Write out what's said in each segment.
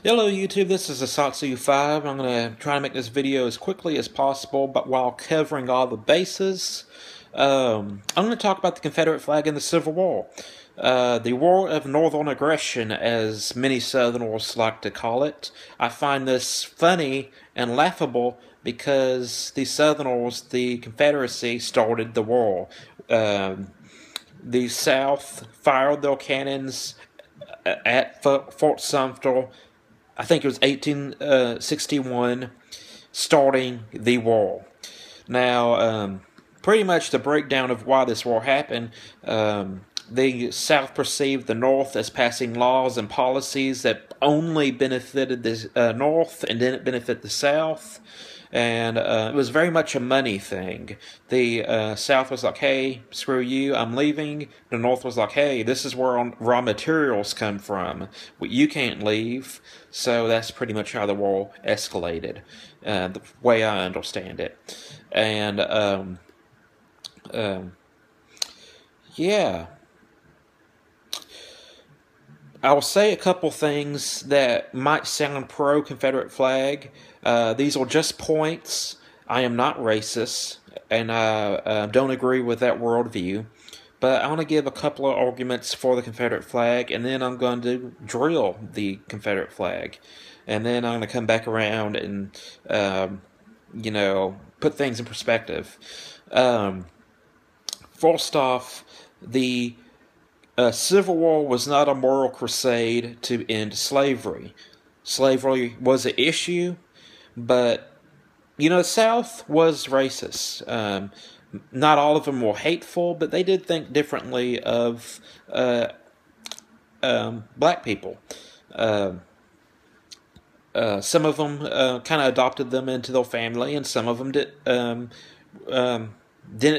Hello YouTube, this is Asatsu5. I'm going to try to make this video as quickly as possible, but while covering all the bases. I'm going to talk about the Confederate flag and the Civil War. The War of Northern Aggression, as many Southerners like to call it. I find this funny and laughable because the Southerners, the Confederacy, started the war. The South fired their cannons at Fort Sumter. I think it was 1861, starting the war. Now, pretty much the breakdown of why this war happened, the South perceived the North as passing laws and policies that only benefited the North and didn't benefit the South. And it was very much a money thing. The South was like, hey, screw you, I'm leaving. The North was like, hey, this is where raw materials come from. You can't leave. So that's pretty much how the war escalated, the way I understand it. And, yeah. I'll say a couple things that might sound pro-Confederate flag. These are just points. I am not racist, and I don't agree with that worldview. But I want to give a couple of arguments for the Confederate flag, and then I'm going to drill the Confederate flag. And then I'm going to come back around and, put things in perspective. First off, the Civil War was not a moral crusade to end slavery. Slavery was an issue, but, the South was racist. Not all of them were hateful, but they did think differently of black people. Some of them kind of adopted them into their family, and some of them didn't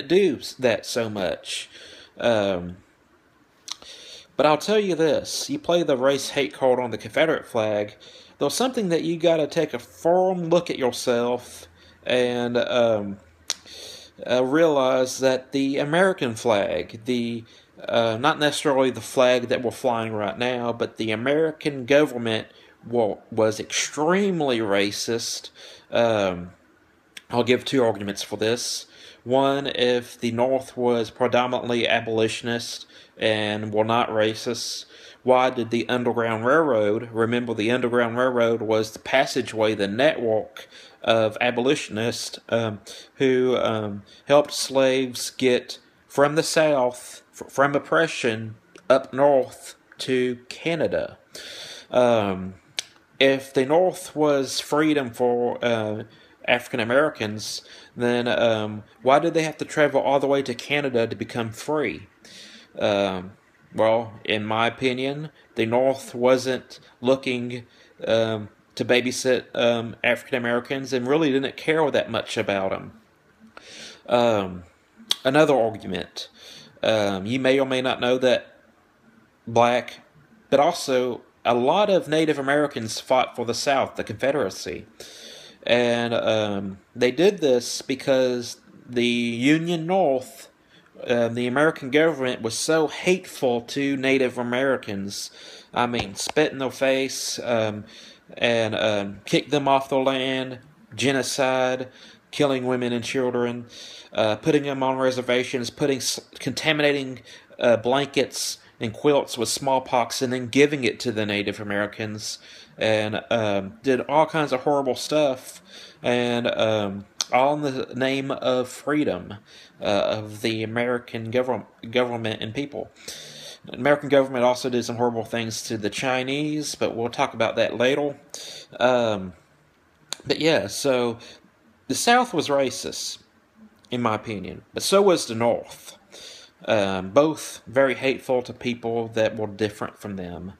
do that so much. But I'll tell you this, you play the race hate card on the Confederate flag, there's something that you got to take a firm look at yourself and realize that the American flag, not necessarily the flag that we're flying right now, but the American government was extremely racist. I'll give two arguments for this. One, if the North was predominantly abolitionist and were not racist, why did the Underground Railroad, remember the Underground Railroad was the passageway, the network of abolitionists who helped slaves get from the South, from oppression, up north to Canada. If the North was freedom for African Americans, then why did they have to travel all the way to Canada to become free? Well, in my opinion, the North wasn't looking to babysit African Americans and really didn't care that much about them. Another argument, you may or may not know that black, but also a lot of Native Americans fought for the South, the Confederacy. And they did this because the Union North, the American government, was so hateful to Native Americans. I mean, spit in their face, and kick them off their land, genocide, killing women and children, putting them on reservations, contaminating blankets and quilts with smallpox, and then giving it to the Native Americans, and did all kinds of horrible stuff, and all in the name of freedom of the American government and people. The American government also did some horrible things to the Chinese, but we'll talk about that later. But yeah, so the South was racist, in my opinion, but so was the North. Both very hateful to people that were different from them.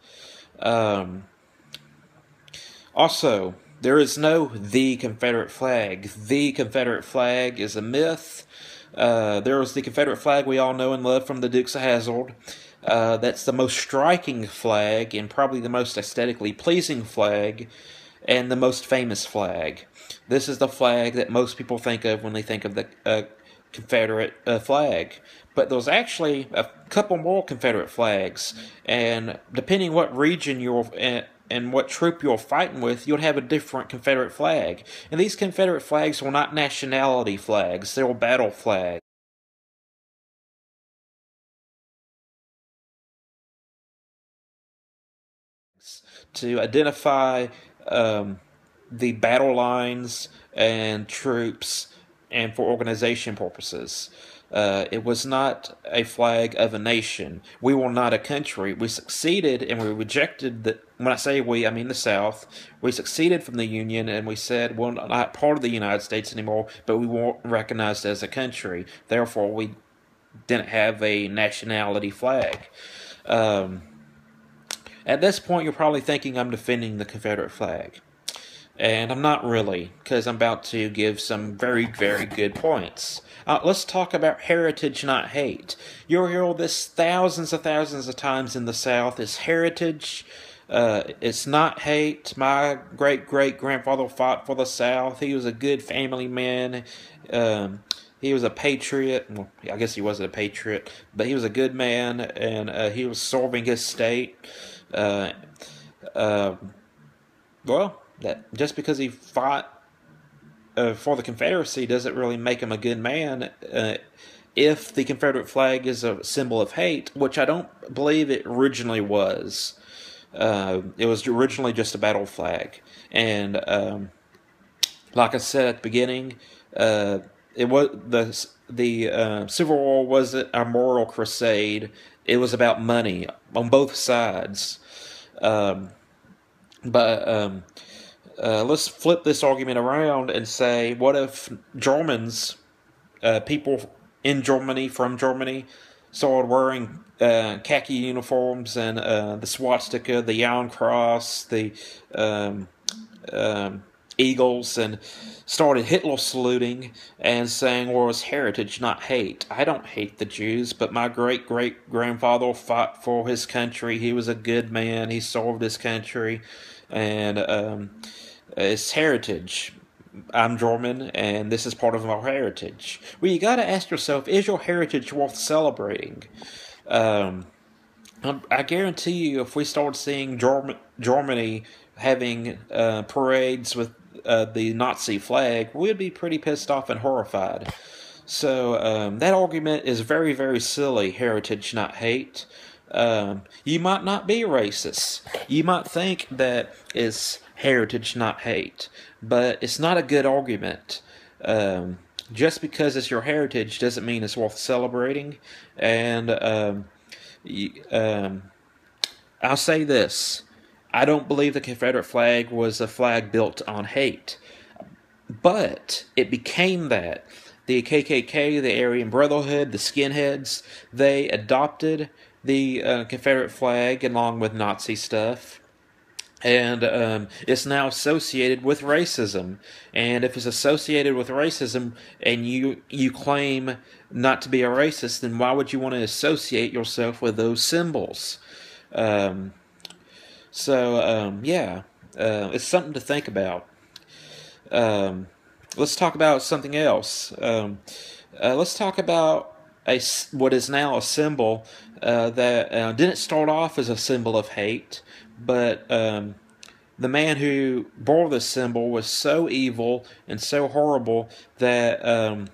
Also, there is no the Confederate flag. The Confederate flag is a myth. There was the Confederate flag we all know and love from the Dukes of Hazzard. That's the most striking flag and probably the most aesthetically pleasing flag and the most famous flag. This is the flag that most people think of when they think of the Confederate flag. But there's actually a couple more Confederate flags, and depending what region you're and what troop you're fighting with, you'll have a different Confederate flag. And these Confederate flags were not nationality flags; they were battle flags to identify um, the battle lines and troops and for organization purposes. It was not a flag of a nation. We were not a country. We succeeded and we rejected the. When I say we, I mean the South. We succeeded from the Union and we said we're not part of the United States anymore, but we weren't recognized as a country. Therefore, we didn't have a nationality flag. Um, at this point, you're probably thinking I'm defending the Confederate flag. And I'm not really, because I'm about to give some very, very good points. Let's talk about heritage, not hate. You'll hear all this thousands of times in the South. It's heritage. It's not hate. My great-great-grandfather fought for the South. He was a good family man. He was a patriot. Well, I guess he wasn't a patriot, but he was a good man, and he was serving his state. Uh, uh, well, that just because he fought for the Confederacy doesn't really make him a good man. If the Confederate flag is a symbol of hate, which I don't believe it originally was. It was originally just a battle flag, and like I said at the beginning, it was the Civil War wasn't a moral crusade. It was about money on both sides. But let's flip this argument around and say, what if Germans, people in Germany, from Germany, started wearing khaki uniforms and the swastika, the Iron Cross, the um, eagles, and started Hitler saluting and saying, well, it's heritage, not hate. I don't hate the Jews, but my great-great-grandfather fought for his country. He was a good man. He served his country. And it's heritage. I'm German, and this is part of our heritage. Well, you got to ask yourself: is your heritage worth celebrating? Um, I guarantee you, if we start seeing Germany having parades with the Nazi flag, we'd be pretty pissed off and horrified. So that argument is very, very silly. Heritage, not hate. You might not be racist. You might think that it's heritage, not hate. But it's not a good argument. Just because it's your heritage doesn't mean it's worth celebrating. And I'll say this. I don't believe the Confederate flag was a flag built on hate. But it became that. The KKK, the Aryan Brotherhood, the skinheads, they adopted the Confederate flag along with Nazi stuff. And it's now associated with racism. And if it's associated with racism and you claim not to be a racist, then why would you want to associate yourself with those symbols? Yeah, it's something to think about. Let's talk about something else. Let's talk about what is now a symbol that didn't start off as a symbol of hate, but the man who bore this symbol was so evil and so horrible that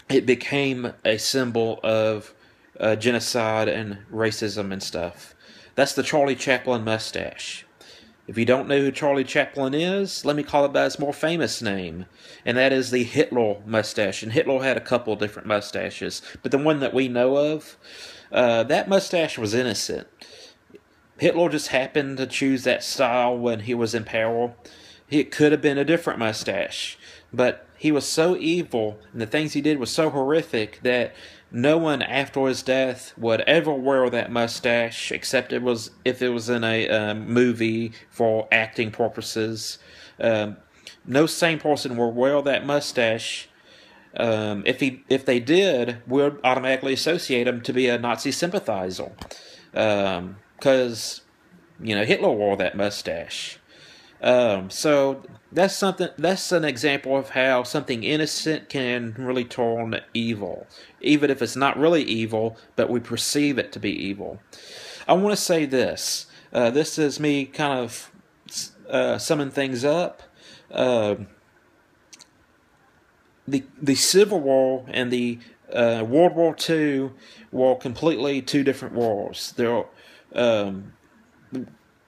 it became a symbol of genocide and racism and stuff. That's the Charlie Chaplin mustache. If you don't know who Charlie Chaplin is, let me call it by his more famous name, and that is the Hitler mustache. And Hitler had a couple of different mustaches, but the one that we know of, that mustache was innocent. Hitler just happened to choose that style when he was in power. It could have been a different mustache, but he was so evil, and the things he did was so horrific that no one after his death would ever wear that mustache, except if it was in a movie for acting purposes. No sane person would wear that mustache. If they did, we'd automatically associate him to be a Nazi sympathizer, because Hitler wore that mustache. So that's an example of how something innocent can really turn evil, even if it's not really evil, but we perceive it to be evil. I want to say this. This is me kind of summing things up. Uh, the Civil War and the World War II were completely two different wars. Um,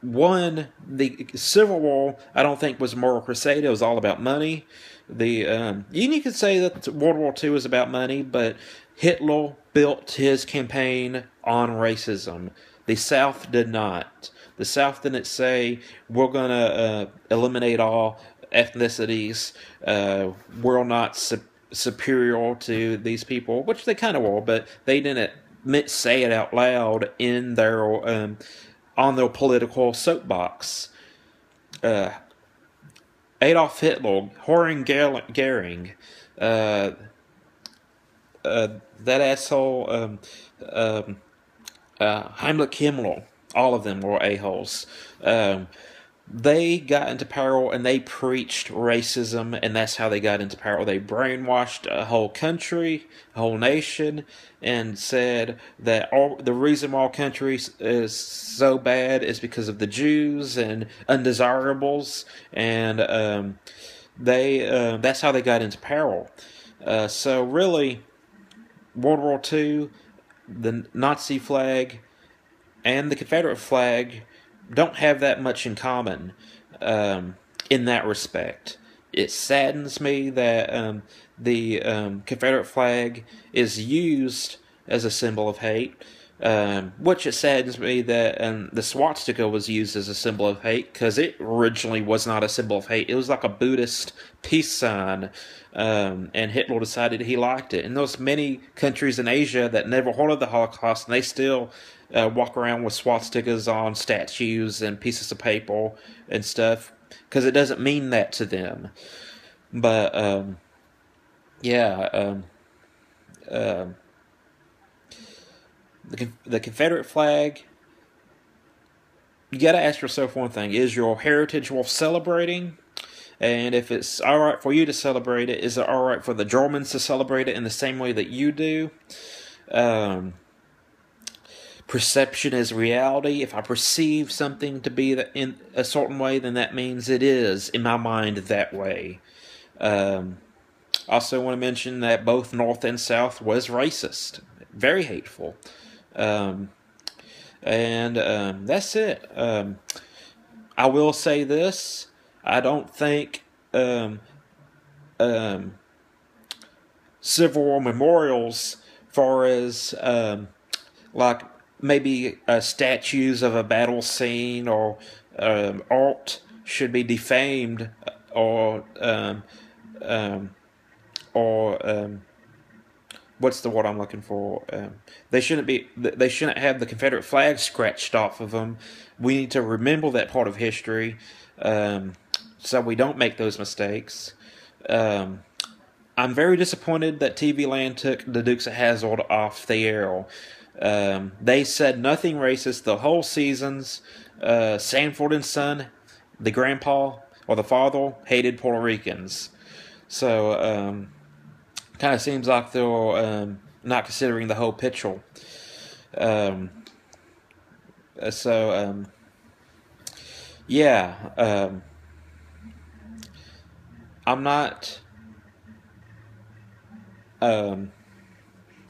the Civil War, I don't think was a moral crusade. It was all about money. You could say that World War II was about money, but Hitler built his campaign on racism. The South did not. The South didn't say we're gonna eliminate all ethnicities. We're not superior to these people, which they kind of were, but they didn't say it out loud in their on their political soapbox. Uh, Adolf Hitler, Horing Goering, uh, that asshole, Heimlich Himmler, all of them were a-holes. They got into power and they preached racism, and that's how they got into power. They brainwashed a whole country, a whole nation, and said that the reason why our country is so bad is because of the Jews and undesirables, and that's how they got into power. So really, World War II, the Nazi flag, and the Confederate flag don't have that much in common in that respect. It saddens me that the Confederate flag is used as a symbol of hate, which it saddens me that the swastika was used as a symbol of hate, because it originally was not a symbol of hate. It was like a Buddhist peace sign, and Hitler decided he liked it. And there's many countries in Asia that never heard of the Holocaust, and they still walk around with swastikas on statues and pieces of paper and stuff, because it doesn't mean that to them. But the Confederate flag, you got to ask yourself one thing: is your heritage worth celebrating? And if it's all right for you to celebrate it, is it all right for the Germans to celebrate it in the same way that you do? Perception is reality. If I perceive something to be in a certain way, then that means it is, in my mind, that way. Also want to mention that both North and South was racist. Very hateful. That's it. I will say this. I don't think Civil War memorials, far as like maybe statues of a battle scene or art, should be defamed or what's the word I'm looking for? They shouldn't have the Confederate flag scratched off of them. We need to remember that part of history, so we don't make those mistakes. I'm very disappointed that TV Land took the Dukes of Hazzard off the air. They said nothing racist the whole seasons. Sanford and Son, the grandpa or the father, hated Puerto Ricans. So kind of seems like they're not considering the whole picture.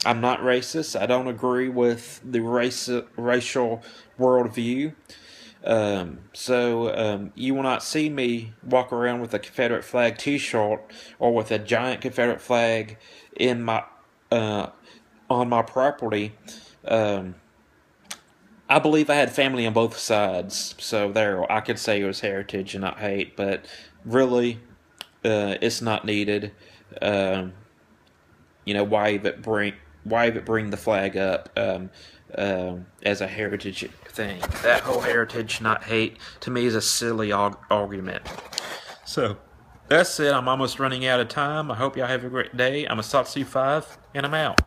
I'm not racist. I don't agree with the racial worldview. You will not see me walk around with a Confederate flag T-shirt or with a giant Confederate flag in my on my property. I believe I had family on both sides, so there I could say it was heritage and not hate. But really, it's not needed. Why even bring the flag up as a heritage thing? That whole heritage, not hate, to me is a silly argument. So, that's it. I'm almost running out of time. I hope y'all have a great day. I'm a Satsu 5, and I'm out.